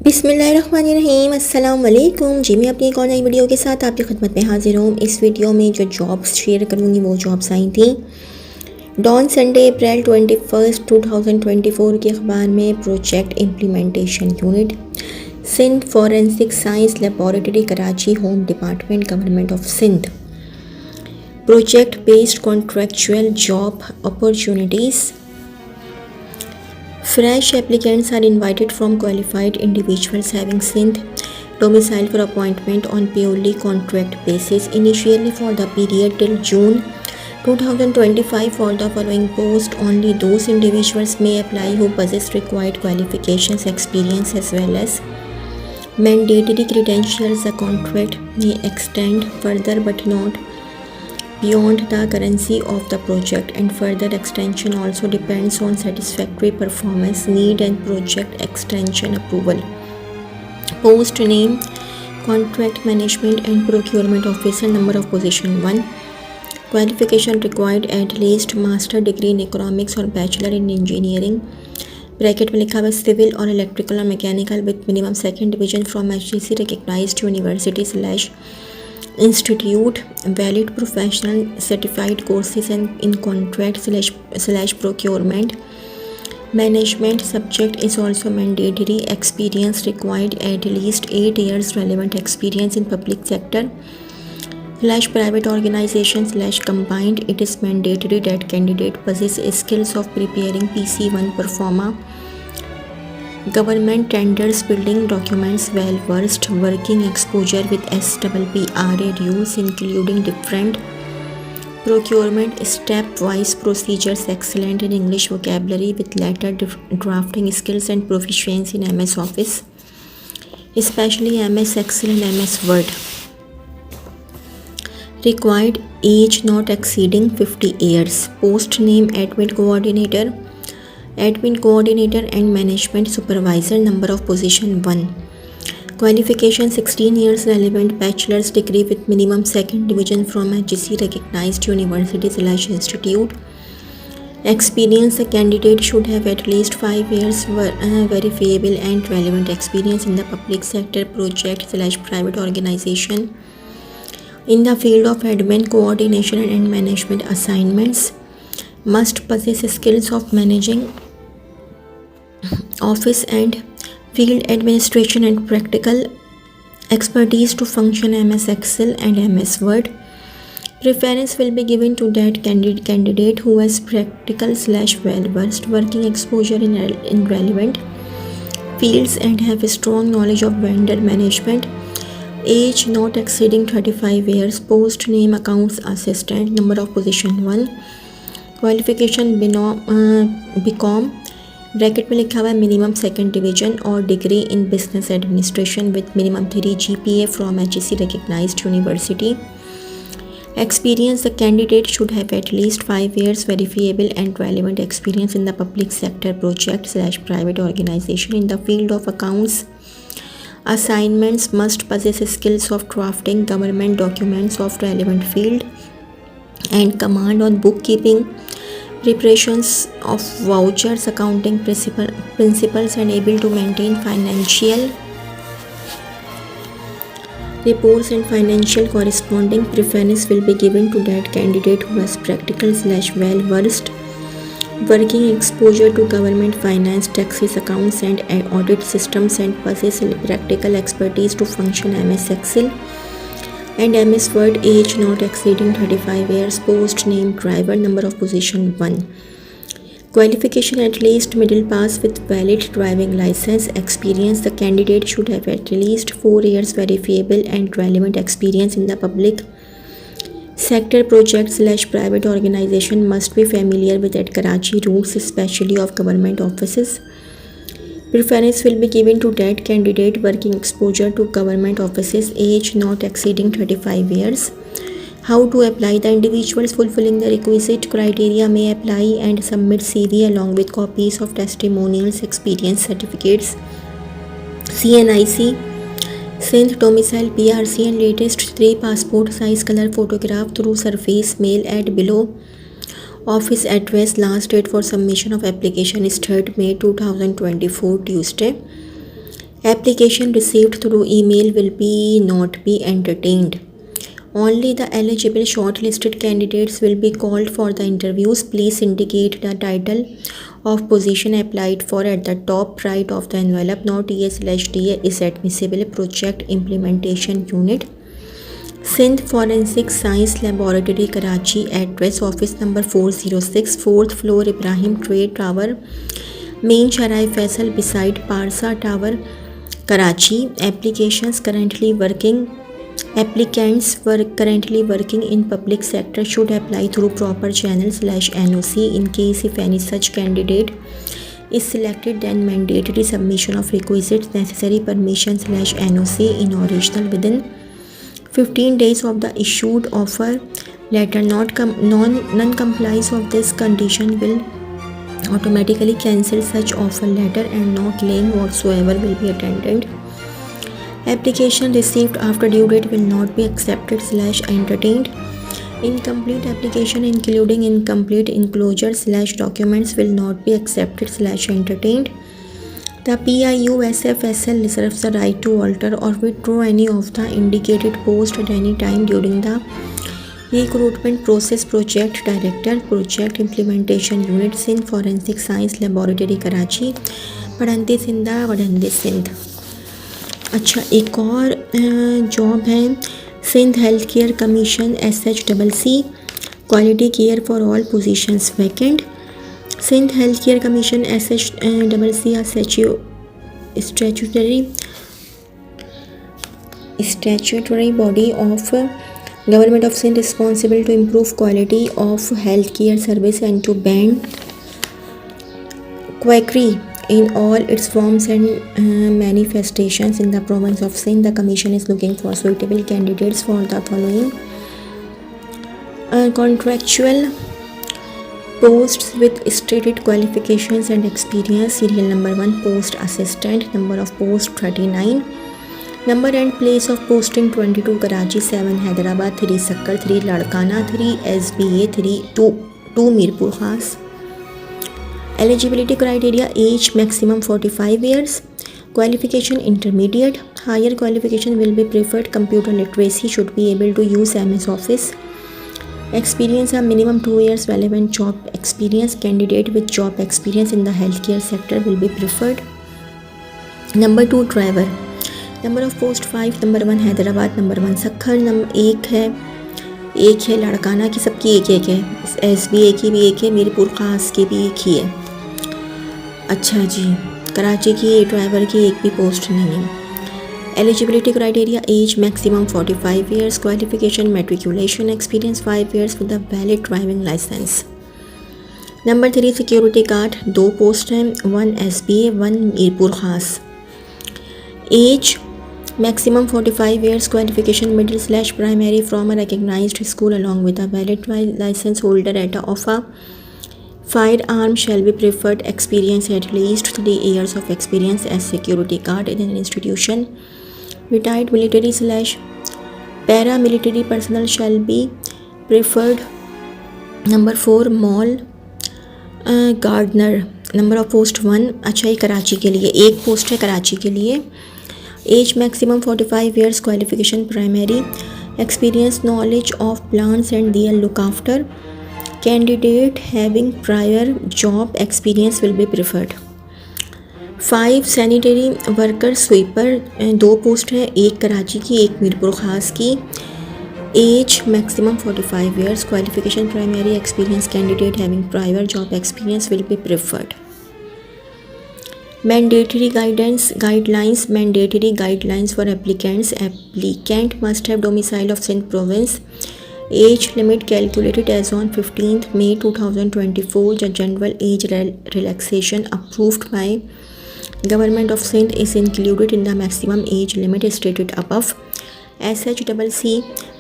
बिस्मिल्लाहिर्रहमानिर्रहीम अस्सलाम वालेकुम जी। मैं अपनी एक और नई वीडियो के साथ आपकी खिदमत में हाजिर हूँ। इस वीडियो में जो जॉब्स शेयर करूँगी वो जॉब्स आई थी डॉन संडे अप्रैल 21, 2024 के अखबार में। Project implementation unit, Sindh forensic science laboratory, Karachi, home department, government of Sindh. Project based contractual job opportunities. Fresh applicants are invited from qualified individuals having Sindh domicile for appointment on purely contract basis, initially for the period till June 2025. For the following post, only those individuals may apply who possess required qualifications, experience as well as mandatory credentials. The contract may extend further but not beyond the currency of the project, and further extension also depends on satisfactory performance, need and project extension approval. Post name: contract management and procurement officer. Number of position 1. Qualification required: at least master degree in economics or bachelor in engineering bracket में लिखा हुआ civil और electrical और mechanical with minimum second division from HGC recognised university / institute, valid professional certified courses and in contract / procurement management subject is also mandatory. Experience required: at least 8 years relevant experience in public sector / private organization / combined. It is mandatory that candidate possess skills of preparing PC1 pro forma government tenders, building documents, well versed, working exposure with SPPRA rules including different procurement step-wise procedures, excellent in English vocabulary with letter drafting skills and proficiency in MS Office, especially MS Excel and MS Word. Required age not exceeding 50 years. Post name: admin coordinator and management supervisor. Number of position 1. Qualification: 16 years relevant bachelor's degree with minimum second division from HGC recognized university / institute. Experience: the candidate should have at least 5 years verifiable and relevant experience in the public sector, project / private organization in the field of admin coordination and management assignments. Must possess skills of managing office and field administration and practical expertise to function MS Excel and MS Word. Preference will be given to that candidate who has practical / well-versed working exposure in relevant fields and have a strong knowledge of vendor management. Age not exceeding 35 years. Post name: accounts assistant. Number of position 1. Qualification: BCom bracket में लिखा हुआ है minimum second division और degree in business administration with minimum 3 GPA from HGC recognised university. Experience: the candidate should have at least 5 years verifiable and relevant experience in the public sector, project / private organization in the field of accounts assignments. Must possess skills of drafting government documents of relevant field and command on bookkeeping, preparations of vouchers, accounting principles, and able to maintain financial reports and financial corresponding. Preference will be given to that candidate who has practical / well-versed working exposure to government finance, taxes, accounts and audit systems, and possess practical expertise to function MS Excel and MS Word. Age not exceeding 35 years. Post name: driver. Number of position 1. Qualification: at least middle pass with valid driving license. Experience: the candidate should have at least 4 years verifiable and relevant experience in the public sector, project / private organization. Must be familiar with Karachi rules, especially of government offices. Preference will be given to that candidate working exposure to government offices. Age not exceeding 35 years. How to apply: the individuals fulfilling the requisite criteria may apply and submit CV along with copies of testimonials, experience certificates, CNIC, Sindh domicile, PRC and latest 3 passport size color photograph through surface mail at below office address. Last date for submission of application is 3rd May 2024 Tuesday. Application received through email will not be entertained. Only the eligible shortlisted candidates will be called for the interviews. Please indicate the title of position applied for at the top right of the envelope. Not TA/DA is admissible. Project Implementation Unit, Sindh Forensic Science Laboratory, Karachi. Address office number 406, 4th floor, Ibrahim Trade Tower, Main Sharai Faisal beside Parsa Tower, Karachi. Applicants were currently working in public sector should apply through proper channel/NOC. In case if any such candidate is selected, then mandatory submission of requisite necessary permission/NOC in original within 15 days of the issued offer letter. Non-compliance of this condition will automatically cancel such offer letter and no claim whatsoever will be attended. Application received after due date will not be accepted/entertained. Incomplete application including incomplete enclosure/documents will not be accepted/entertained. The PIUSFSL reserves the right to alter or withdraw any of the indicated post at any time during the recruitment process. Project Director, Project Implementation Unit, Sindh Forensic Science Laboratory, Karachi. पढ़ंदे सिंधा वढ़ंदे सिंध। अच्छा, एक और job है Sindh health care commission SHCC, quality care for all positions vacant. Sindh health care commission SHCC statutory body of Government of Sindh responsible to improve quality of health care service and to ban quackery in all its forms and manifestations in the province of Sindh. The commission is looking for suitable candidates for the following contractual posts with stated qualifications and experience. Serial number 1, post assistant. Number of post 39. Number and place of posting 22 Karachi, 7 Hyderabad, 3 Sakkar, 3 Ladkana, 3 SBA, 2 Mirpur Khas. Eligibility criteria: age maximum 45 years, qualification intermediate, higher qualification will be preferred. Computer literacy, should be able to use MS Office. Experience a minimum 2 years relevant job experience. Candidate with job experience in the healthcare sector will be preferred. Number 2, driver. Number of post 5. Number 1 Hyderabad, number 1 Sakkar. Number 1 है लड़काना की, सबकी एक है, SBA की भी एक है, मीरपुर खास की भी एक ही है। अच्छा जी, कराची की ड्राइवर की एक भी पोस्ट नहीं है। Eligibility criteria: age maximum 45 years, qualification matriculation, experience 5 years with a valid driving licence. Number 3 security guard, 2 post हैं, 1 SBA, 1 Mirpur Khas. Age maximum 45 years, qualification middle/primary from a recognized school along with a valid license holder of a firearm shall be preferred. Experience: at least 3 years of experience as security guard in an institution. Retired military/paramilitary personnel shall be preferred. Number 4 mall gardener. Number of post 1। अच्छा, ये कराची के लिए एक post है, कराची के लिए। Age maximum 45 years, qualification primary, experience knowledge of plants and their look after. Candidate having prior job experience will be preferred. 5 sanitary worker sweeper, 2 post है, एक कराची की एक मीरपुर खास की। Age maximum 45 years, qualification primary, experience. Candidate having prior job experience will be preferred. Mandatory guidelines. Mandatory guidelines for applicants. Applicant must have domicile of Sindh province. Age limit calculated as on 15th May 2024. The general age relaxation approved by Government of Sindh is included in the maximum age limit stated above. SHCC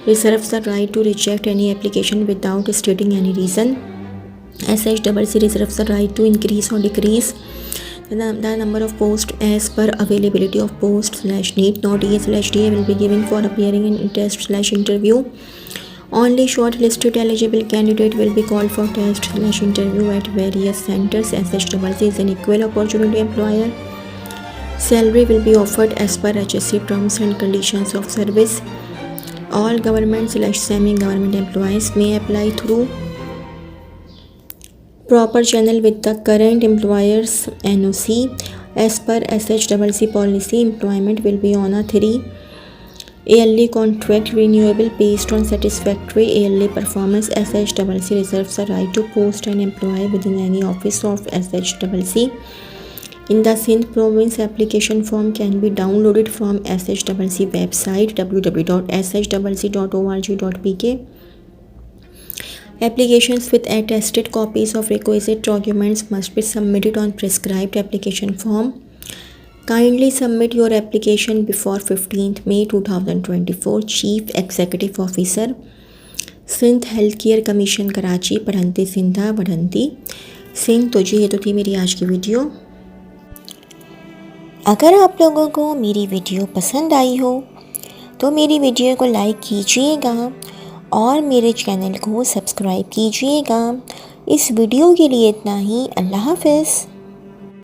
reserves the right to reject any application without stating any reason. SHCC reserves the right to increase or decrease the number of posts as per availability of post/need. Not TA/DA will be given for appearing in test/interview. Only shortlisted eligible candidate will be called for test/interview at various centers. SHCC is an equal opportunity employer. Salary will be offered as per HSC terms and conditions of service. All government/semi-government employees may apply through proper channel with the current employer's NOC. As per SHCC policy, employment will be on a 3-yearly contract renewable based on satisfactory yearly performance. SHCC reserves the right to post an employee within any office of SHCC in the Sindh province. Application form can be downloaded from SHCC website www.shcc.org.pk. Applications with attested copies of requisite documents must be submitted on prescribed application form. Kindly submit your application before 15th May 2024. Chief Executive Officer, Sindh health care commission Karachi, पढ़ंती सिंधा बढ़ंती सिंध। तो जी ये तो थी मेरी आज की वीडियो। अगर आप लोगों को मेरी वीडियो पसंद आई हो तो मेरी वीडियो को लाइक कीजिएगा और मेरे चैनल को सब्सक्राइब कीजिएगा। इस वीडियो के लिए इतना ही। अल्लाह हाफ़िज़।